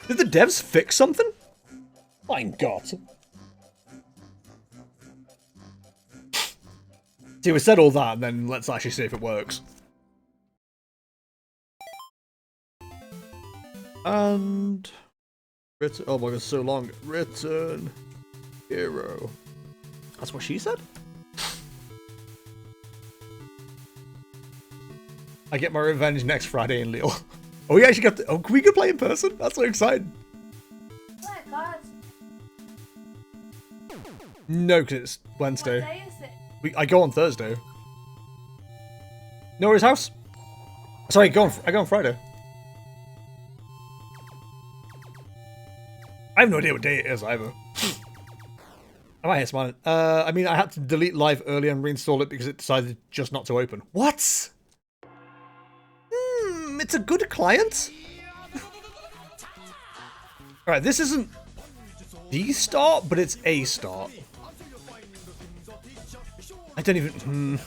Did the devs fix something? My God. See, we said all that, and then let's actually see if it works. And... oh my God, so long. Return hero. That's what she said? I get my revenge next Friday in Lille. Oh, we actually got to... oh, we could play in person? That's so exciting. Oh my God. No, because it's Wednesday. What day is it? I go on Thursday. Nora's house? Sorry, I go on Friday. I have no idea what day it is either. I might hit smiling. I mean, I had to delete live early and reinstall it because it decided just not to open. What? It's a good client. Alright, this isn't the start, but it's a start. I don't even...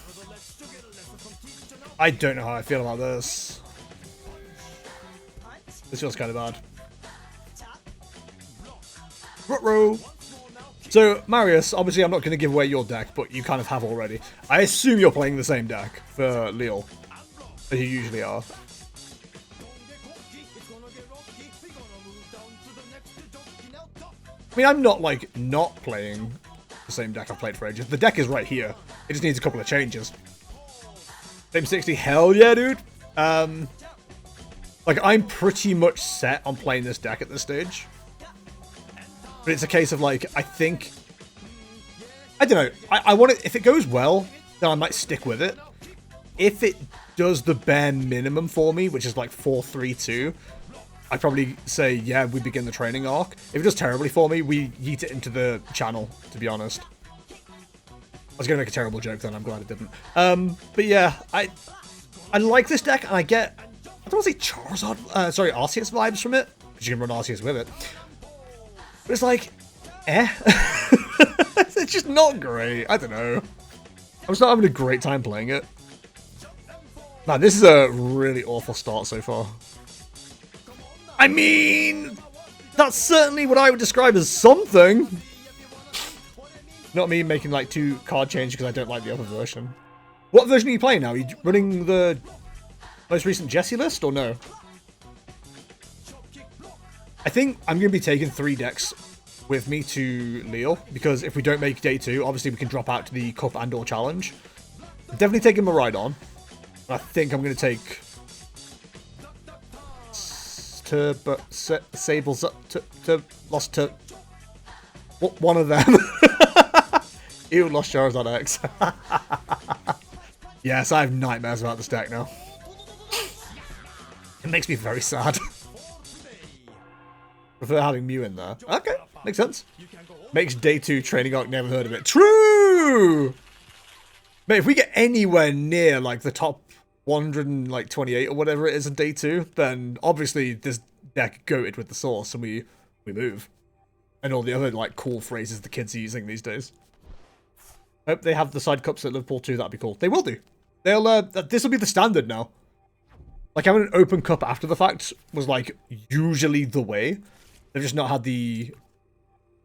I don't know how I feel about this. This feels kind of bad. Ruh-roh. So, Marius, obviously I'm not going to give away your deck, but you kind of have already. I assume you're playing the same deck for Lille, as you usually are. I mean, I'm not, like, not playing the same deck I've played for ages. The deck is right here. It just needs a couple of changes. Same 60, hell yeah, dude. Like, I'm pretty much set on playing this deck at this stage. But it's a case of, like, I think... I don't know. I want it... if it goes well, then I might stick with it. If it does the bare minimum for me, which is, like, 4-3-2... I'd probably say, yeah, we begin the training arc. If it does terribly for me, we yeet it into the channel, to be honest. I was going to make a terrible joke then, I'm glad it didn't. But yeah, I like this deck, and I get, I don't want to say Charizard, sorry, Arceus vibes from it, because you can run Arceus with it. But it's like, it's just not great, I don't know. I'm just not having a great time playing it. Man, this is a really awful start so far. I mean, that's certainly what I would describe as something. Not me making like 2 card changes because I don't like the other version. What version are you playing now? Are you running the most recent Jessie list or no? I think I'm going to be taking 3 decks with me to Lille because if we don't make day 2, obviously we can drop out to the Cup and or Challenge. I'm definitely taking Miraidon. I think I'm going to take... Sables lost to one of them. Ew, lost Charizard X. Yes, I have nightmares about this deck now. It makes me very sad. Prefer having Mew in there. Okay, makes sense. Makes day 2 training arc, never heard of it. True! Mate, if we get anywhere near like the top 128 or whatever it is in day 2, then obviously this deck goated with the source and we move. And all the other like cool phrases the kids are using these days. Hope they have the side cups at Liverpool too, that'd be cool. They will do. They'll this will be the standard now. Like having an open cup after the fact was like usually the way. They've just not had the...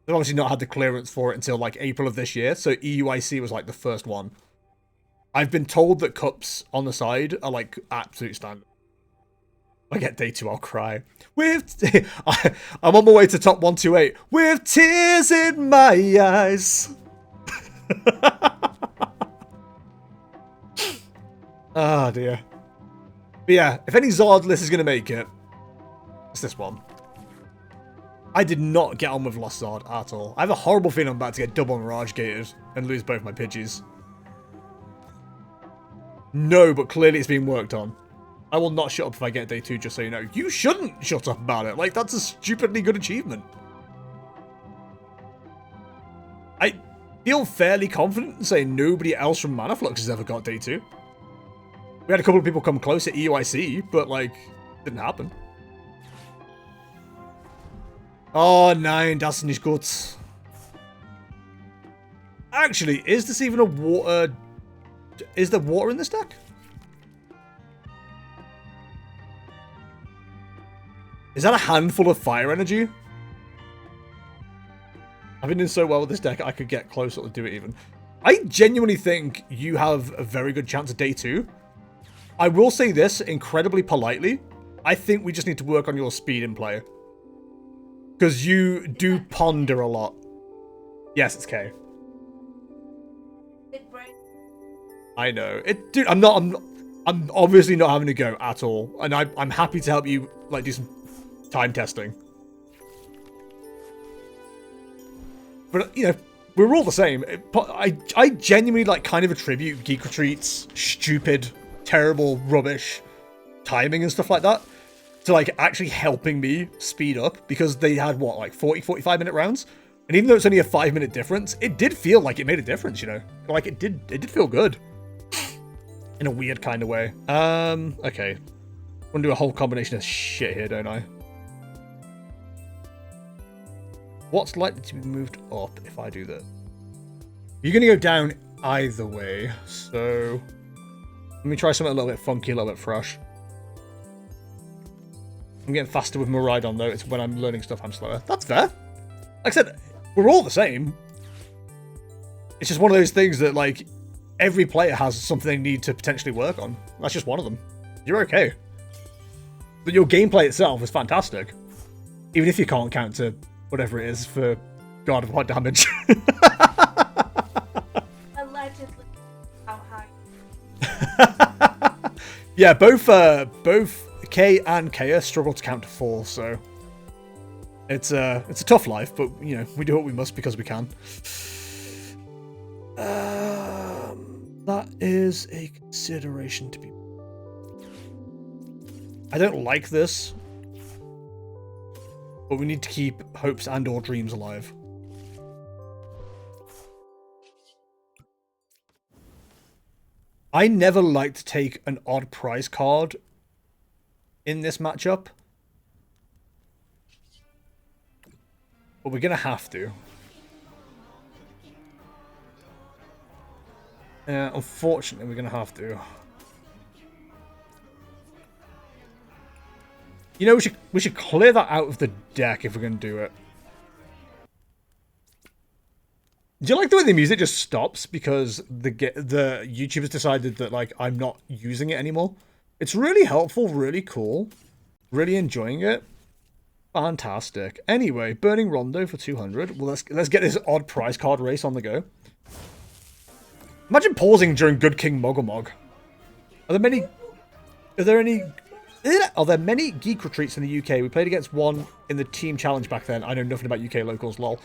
they've obviously not had the clearance for it until like April of this year, so EUIC was like the first one. I've been told that cups on the side are like absolute standard. If I get day 2, I'll cry. I'm on my way to top 128 with tears in my eyes. Oh dear. But yeah, if any Zard list is going to make it, it's this one. I did not get on with Lost Zard at all. I have a horrible feeling I'm about to get double Mirage gated and lose both my Pidgeys. No, but clearly it's being worked on. I will not shut up if I get day 2, just so you know. You shouldn't shut up about it. Like, that's a stupidly good achievement. I feel fairly confident in saying nobody else from Mana Flux has ever got day 2. We had a couple of people come close at EUIC, but, like, didn't happen. Oh, nein, das ist nicht gut. Actually, is this even a water... is there water in this deck? Is that a handful of fire energy? I've been doing so well with this deck, I could get closer to do it even. I genuinely think you have a very good chance at day 2. I will say this incredibly politely. I think we just need to work on your speed in play. Because you do ponder a lot. Yes, it's K. I know. Dude, I'm obviously not having to go at all. And I'm happy to help you, like, do some time testing. But, you know, we're all the same. I genuinely, like, kind of attribute Geek Retreat's stupid, terrible, rubbish timing and stuff like that to, like, actually helping me speed up. Because they had, what, like, 40, 45-minute rounds? And even though it's only a 5-minute difference, it did feel like it made a difference, you know? Like, it did feel good. In a weird kind of way. Okay. I'm gonna do a whole combination of shit here, don't I? What's likely to be moved up if I do that? You're gonna go down either way, so... Let me try something a little bit funky, a little bit fresh. I'm getting faster with Miraidon, though. It's when I'm learning stuff I'm slower. That's fair. Like I said, we're all the same. It's just one of those things that, like, every player has something they need to potentially work on. That's just one of them. You're okay. But your gameplay itself is fantastic. Even if you can't count to whatever it is for God of What damage. Allegedly. How high? Yeah, both K and Kea struggle to count to 4, so it's a tough life, but you know, we do what we must because we can. That is a consideration to be. I don't like this, but we need to keep hopes and or dreams alive. I never like to take an odd prize card in this matchup, but we're gonna have to. Yeah, unfortunately, we're gonna have to. You know, we should clear that out of the deck if we're gonna do it. Do you like the way the music just stops because the YouTubers decided that, like, I'm not using it anymore? It's really helpful, really cool, really enjoying it. Fantastic. Anyway, Burning Rondo for 200. Well, let's get this odd prize card race on the go. Imagine pausing during Good King Mogomog. Are there many Geek Retreats in the UK? We played against one in the Team Challenge back then. I know nothing about UK locals, lol.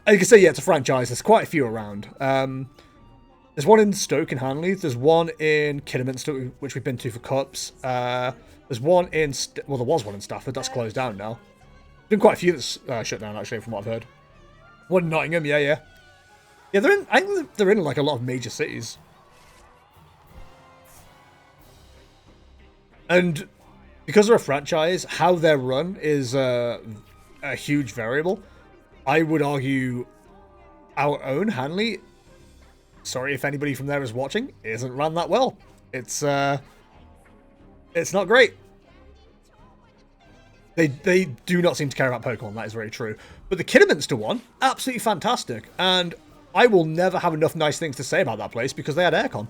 You can say, yeah, it's a franchise. There's quite a few around. There's one in Stoke and Hanley. There's one in Kidderminster, which we've been to for cups. There's one in... well, there was one in Stafford. That's closed down now. There's been quite a few that's shut down, actually, from what I've heard. One in Nottingham, yeah. Yeah, I think they're in, like, a lot of major cities. And because they're a franchise, how they're run is a huge variable. I would argue our own Hanley, sorry if anybody from there is watching, isn't run that well. It's not great. They do not seem to care about Pokemon, that is very true. But the Kidderminster one, absolutely fantastic. And I will never have enough nice things to say about that place because they had aircon.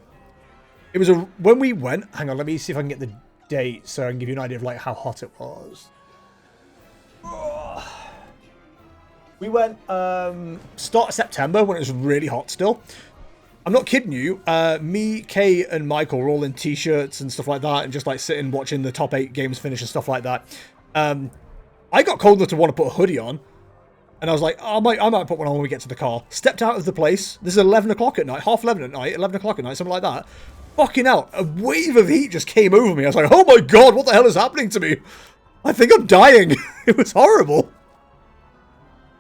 It was when we went, hang on, let me see if I can get the date so I can give you an idea of, like, how hot it was. We went start of September when it was really hot still. I'm not kidding you. Me, Kay, and Michael were all in t-shirts and stuff like that, and just, like, sitting watching the top 8 games finish and stuff like that. I got cold enough to want to put a hoodie on, and I was like, oh, I might put one on when we get to the car. Stepped out of the place. This is 11 o'clock at night, half 11 at night, 11 o'clock at night, something like that. Fucking hell, a wave of heat just came over me. I was like, oh my god, what the hell is happening to me? I think I'm dying. It was horrible.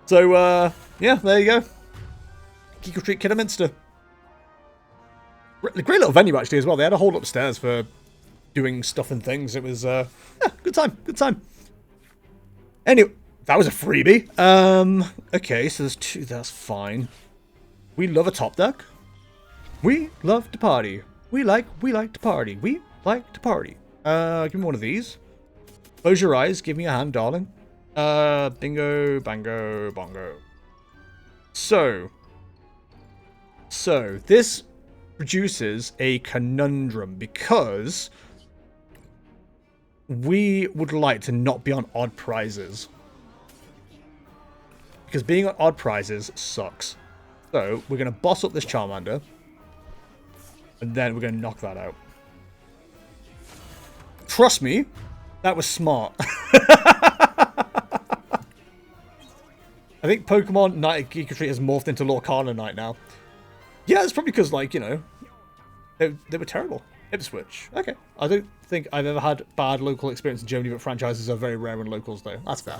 So, yeah, there you go. Geek Retreat Kidderminster. Great little venue, actually, as well. They had a hole upstairs for doing stuff and things. It was, yeah, good time. Anyway, that was a freebie. Okay, so there's 2, that's fine. We love a top deck. We love to party. We like to party. We like to party. Give me one of these. Close your eyes. Give me a hand, darling. Bingo, bango, bongo. So this produces a conundrum because we would like to not be on odd prizes. Because being on odd prizes sucks. So we're going to boss up this Charmander. And then we're going to knock that out. Trust me, that was smart. I think Pokemon Night Geek Retreat has morphed into Lorcana Night now. Yeah, it's probably because, like, you know, they were terrible. Ipswich. Okay. I don't think I've ever had bad local experience in Germany, but franchises are very rare in locals, though. That's fair.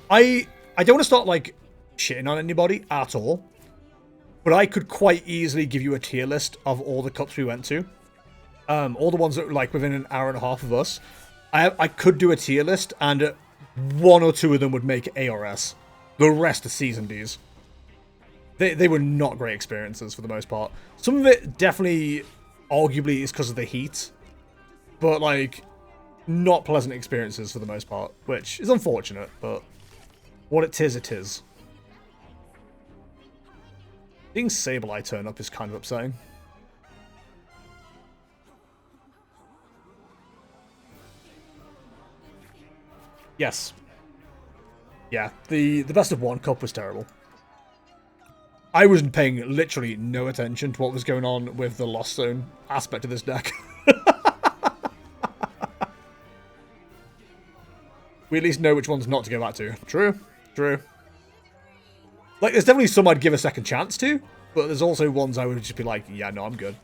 I don't want to start, like, shitting on anybody at all. But I could quite easily give you a tier list of all the cups we went to. All the ones that were, like, within an hour and a half of us. I could do a tier list, and 1 or 2 of them would make A or S. The rest are Season Ds. They were not great experiences for the most part. Some of it definitely, arguably, is because of the heat. But, like, not pleasant experiences for the most part. Which is unfortunate, but what it is, it is. Seeing Sableye turn up is kind of upsetting. Yes. Yeah, the best of 1 cup was terrible. I wasn't paying literally no attention to what was going on with the Lost Zone aspect of this deck. We at least know which ones not to go back to. True, true. Like, there's definitely some I'd give a second chance to, but there's also ones I would just be like, yeah, no, I'm good.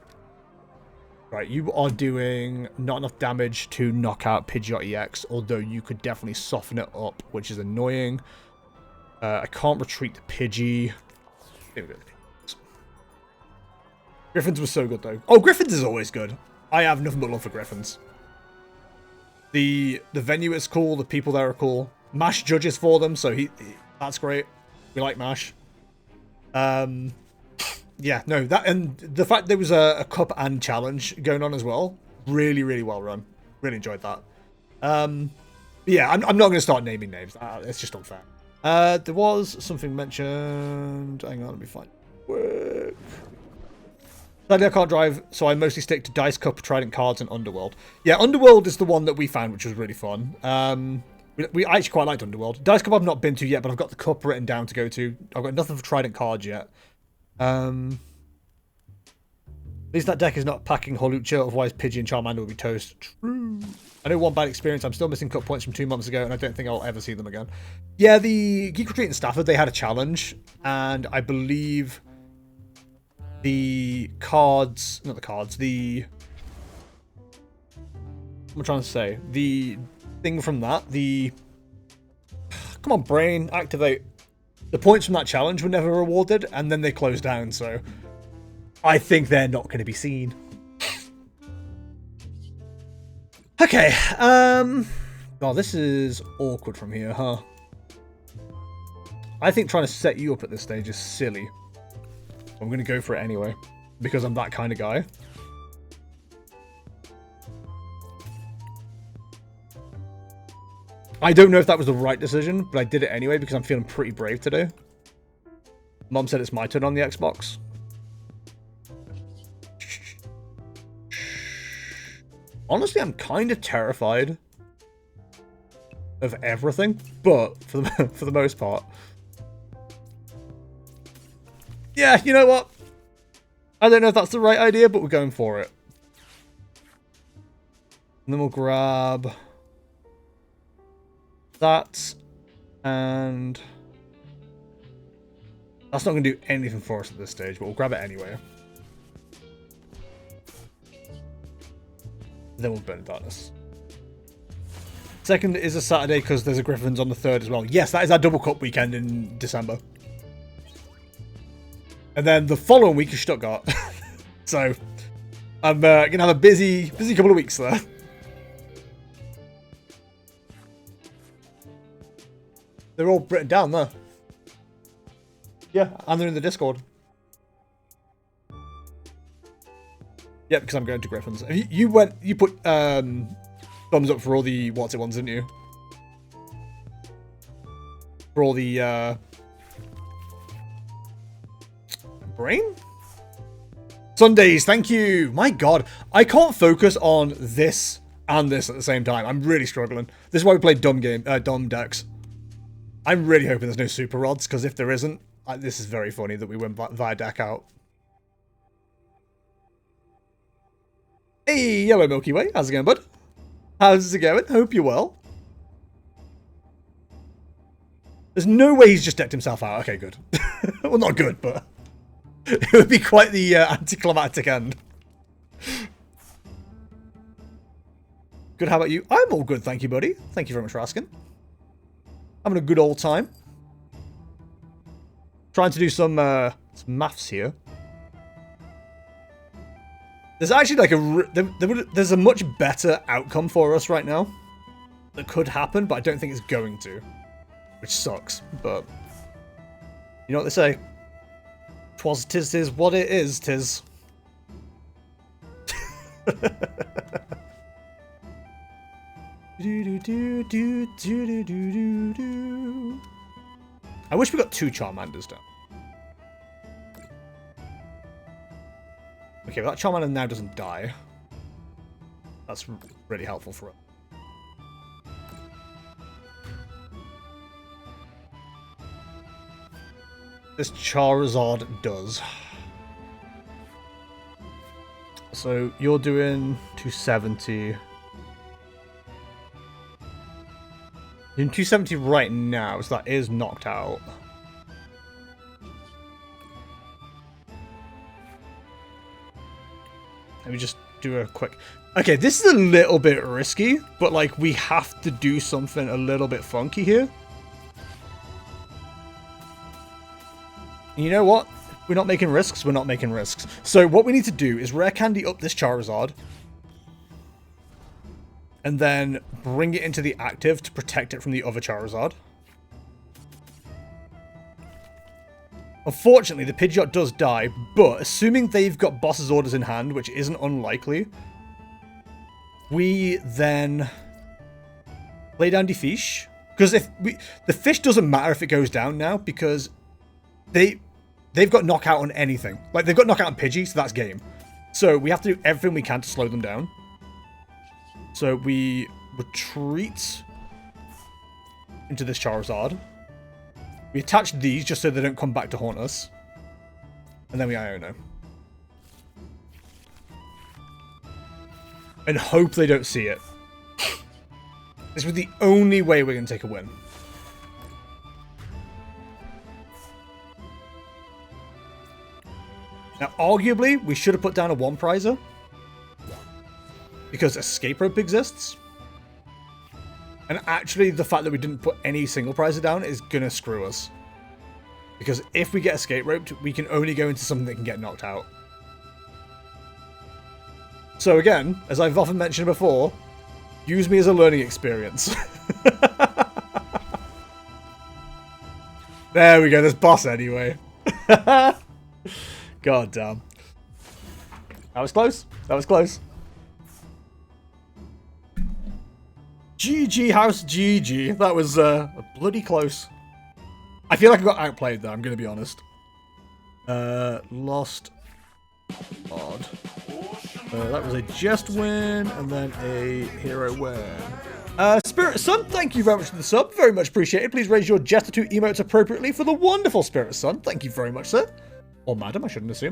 Right, you are doing not enough damage to knock out Pidgeot EX, although you could definitely soften it up, which is annoying. I can't retreat the Pidgey. There we go. Griffins was so good, though. Oh, Griffins is always good. I have nothing but love for Griffins. The venue is cool. The people there are cool. Mash judges for them, so that's great. We like Mash. Yeah, no, that and the fact there was a cup and challenge going on as well. Really, really well run. Really enjoyed that. Yeah, I'm not going to start naming names. It's just unfair. There was something mentioned. Hang on, let me find work. Sadly, I can't drive, so I mostly stick to Dice Cup, Trident Cards, and Underworld. Yeah, Underworld is the one that we found, which was really fun. I actually quite liked Underworld. Dice Cup I've not been to yet, but I've got the cup written down to go to. I've got nothing for Trident Cards yet. At least that deck is not packing Holucha, otherwise Pidgey and Charmander would be toast. True. I know one bad experience. I'm still missing cut points from 2 months ago, and I don't think I'll ever see them again. Yeah, the Geek Retreat in Stafford, they had a challenge, and I believe the cards, not the cards, the, what am I trying to say? The thing from that, come on, brain, activate. The points from that challenge were never rewarded, and then they closed down, so I think they're not going to be seen. Okay, oh, this is awkward from here, huh? I think trying to set you up at this stage is silly. I'm going to go for it anyway, because I'm that kind of guy. I don't know if that was the right decision, but I did it anyway because I'm feeling pretty brave today. Mom said it's my turn on the Xbox. Honestly, I'm kind of terrified of everything, but for the most part. Yeah, you know what? I don't know if that's the right idea, but we're going for it. And then we'll grab that, and that's not going to do anything for us at this stage, but we'll grab it anyway. Then we'll burn darkness. Second is a Saturday because there's a Griffins on the 3rd as well. Yes, that is our double cup weekend in December. And then the following week is Stuttgart. So I'm going to have a busy couple of weeks there. They're all written down there. Yeah, and they're in the Discord. Yeah, because I'm going to Griffins. You put thumbs up for all the what's it ones, didn't you? For all the, brain? Sundays, thank you! My god, I can't focus on this and this at the same time. I'm really struggling. This is why we play dumb decks. I'm really hoping there's no super rods, because if there isn't, this is very funny that we went via deck out. Hey, Yellow Milky Way, how's it going, bud? How's it going? Hope you're well. There's no way he's just decked himself out. Okay, good. Well, not good, but it would be quite the anticlimactic end. Good, how about you? I'm all good, thank you, buddy. Thank you very much for asking. Having a good old time. Trying to do some maths here. There's actually like there's a much better outcome for us right now that could happen, but I don't think it's going to, which sucks. But you know what they say: "'Twas, 'tis, 'tis what it is, 'tis." I wish we got 2 Charmanders down. Okay, well, that Charmander now doesn't die. That's really helpful for it. This Charizard does. So you're doing 270. You're doing 270 right now, so that is knocked out. Let me just do a quick... Okay, this is a little bit risky, but like we have to do something a little bit funky here. And you know what? We're not making risks, we're not making risks. So what we need to do is rare candy up this Charizard. And then bring it into the active to protect it from the other Charizard. Unfortunately, the Pidgeot does die, but assuming they've got boss's orders in hand, which isn't unlikely, we then play down Defiche. Because the fish doesn't matter if it goes down now, because they've got knockout on anything. Like, they've got knockout on Pidgey, so that's game. So we have to do everything we can to slow them down. So we retreat into this Charizard. We attach these just so they don't come back to haunt us. And then we Iono. And hope they don't see it. This was the only way we're going to take a win. Now, arguably, we should have put down a 1-prizer. Because Escape Rope exists. And actually, the fact that we didn't put any single prizer down is going to screw us. Because if we get Escape Roped, we can only go into something that can get knocked out. So again, as I've often mentioned before, use me as a learning experience. There we go, there's boss anyway. God damn. That was close. That was close. GG House GG. That was bloody close. I feel like I got outplayed though, I'm going to be honest. Lost odd. That was a just win and then a hero win. Spirit Sun, thank you very much for the sub. Very much appreciated. Please raise your Jester 2 emotes appropriately for the wonderful Spirit Sun. Thank you very much, sir. Or madam, I shouldn't assume.